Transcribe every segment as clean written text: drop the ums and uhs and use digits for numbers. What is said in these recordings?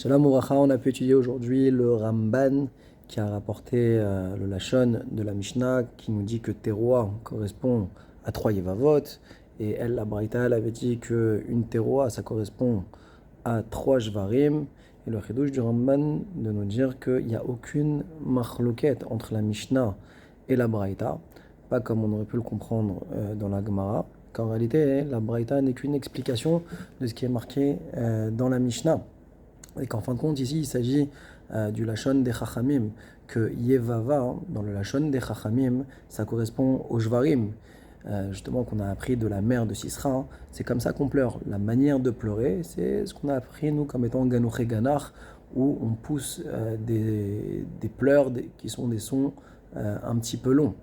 Shalom Ouracha, on a pu étudier aujourd'hui le Ramban qui a rapporté le Lashon de la Mishnah qui nous dit que Teroa correspond à 3 Yevavot et elle, la Braïta, elle avait dit qu'une Teroa ça correspond à 3 Shvarim et le Chidouche du Ramban de nous dire qu'il n'y a aucune machloket entre la Mishnah et la Braïta, pas comme on aurait pu le comprendre dans la Gemara, qu'en réalité la Braïta n'est qu'une explication de ce qui est marqué dans la Mishnah. Et qu'en fin de compte, ici, il s'agit du Lashon des Chachamim, que Yevava, dans le Lashon des Chachamim, ça correspond au Shvarim, justement qu'on a appris de la mère de Sisra. C'est comme ça qu'on pleure. La manière de pleurer, c'est ce qu'on a appris, nous, comme étant Ganouché Ganach, où on pousse des pleurs qui sont des sons un petit peu longs.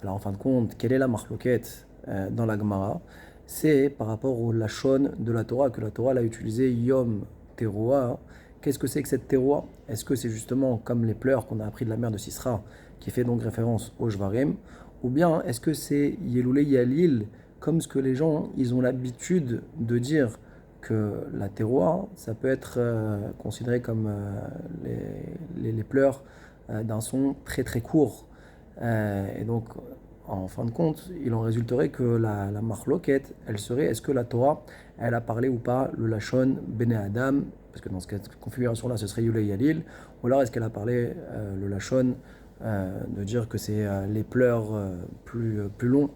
Alors, en fin de compte, quelle est la marloquette dans la Gemara? C'est par rapport au Lashon de la Torah, que la Torah l'a utilisé Yom Teroa. Qu'est-ce que c'est que cette Teroa? Est-ce que c'est justement comme les pleurs qu'on a appris de la mère de Sisra, qui fait donc référence au Shvarim? Ou bien est-ce que c'est Yeloulé Yalil, comme ce que les gens ils ont l'habitude de dire que la Teroa, ça peut être considéré comme les pleurs d'un son très très court. Et donc, en fin de compte, il en résulterait que la marloquette, elle serait, est-ce que la Torah, elle a parlé ou pas le Lashon Bene Adam, parce que dans cette configuration-là, ce serait Yulei Yalil, ou alors est-ce qu'elle a parlé le Lashon de dire que c'est les pleurs plus longs,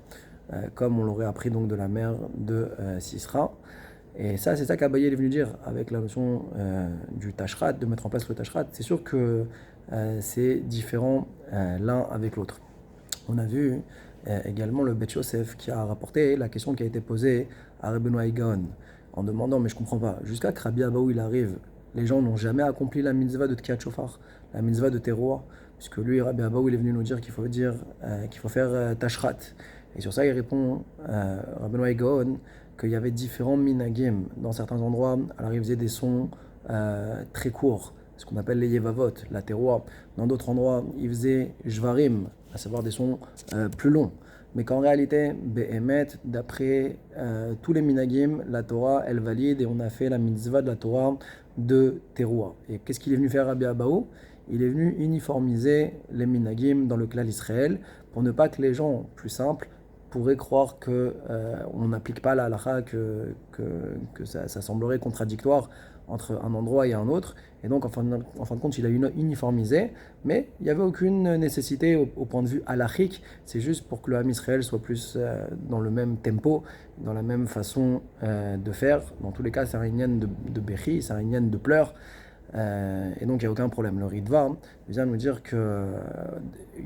comme on l'aurait appris donc de la mère de Sisra. Et ça, c'est ça qu'Abaye est venu dire avec la notion du tashrat, de mettre en place le tashrat. C'est sûr que c'est différent l'un avec l'autre. On a vu également le Beth Yosef qui a rapporté la question qui a été posée à Rabbi Noah Gaon en demandant, mais je comprends pas, jusqu'à que Rabbi Abaou il arrive, les gens n'ont jamais accompli la mitzvah de Tkiyat Shofar, la mitzvah de Teroa, puisque lui, Rabbi Abaou, il est venu nous dire qu'il faut faire tashrat. Et sur ça, il répond Rabbi Noah Gaon qu'il y avait différents minagim. Dans certains endroits, alors il faisait des sons très courts, ce qu'on appelle les yevavot, la teroa. Dans d'autres endroits, il faisait jvarim, à savoir des sons plus longs. Mais qu'en réalité, Behemet, d'après tous les minagim, la Torah, elle valide et on a fait la mitzvah de la Torah de teroa. Et qu'est-ce qu'il est venu faire Rabbi Abaou? Il est venu uniformiser les minagim dans le clan d'Israël pour ne pas que les gens plus simples pourraient croire qu'on n'applique pas la halakha, que ça semblerait contradictoire entre un endroit et un autre. Et donc, en fin de compte, il a uniformisé, mais il n'y avait aucune nécessité au point de vue halachique. C'est juste pour que le Ham Israël soit plus dans le même tempo, dans la même façon de faire. Dans tous les cas, c'est un inyan de Bechi, c'est un inyan de pleurs. Et donc il n'y a aucun problème. Le Ritva vient nous dire qu'il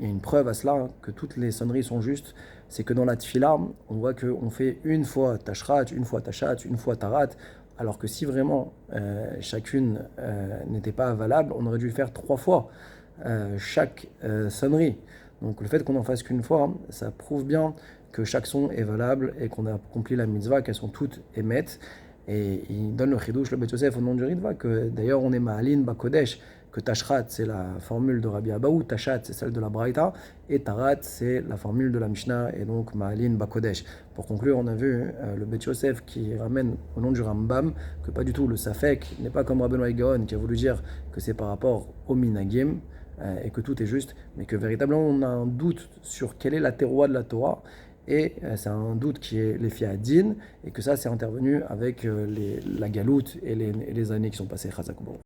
y a une preuve à cela, que toutes les sonneries sont justes. C'est que dans la tfila, on voit qu'on fait une fois tashrat, une fois tashat, une fois tarat, alors que si vraiment chacune n'était pas valable, on aurait dû le faire 3 fois chaque sonnerie. Donc le fait qu'on en fasse qu'une fois, ça prouve bien que chaque son est valable et qu'on a accompli la mitzvah, qu'elles sont toutes émettes. Et il donne le chidouche, le Beth Yosef, au nom du Ritva, que d'ailleurs on est Ma'alin Bakodesh, que Tashrat c'est la formule de Rabbi Abaou, Tashat c'est celle de la Braïta, et Tarat c'est la formule de la Mishnah, et donc Ma'alin Bakodesh. Pour conclure, on a vu le Beth Yosef qui ramène au nom du Rambam que pas du tout, le Safek n'est pas comme Rabbi Noah Gaon qui a voulu dire que c'est par rapport au Minagim, et que tout est juste, mais que véritablement on a un doute sur quelle est la teroa de la Torah. Et c'est un doute qui est les fiadines, et que ça c'est intervenu avec la galoute et les années qui sont passées. Chazak U'Baruch.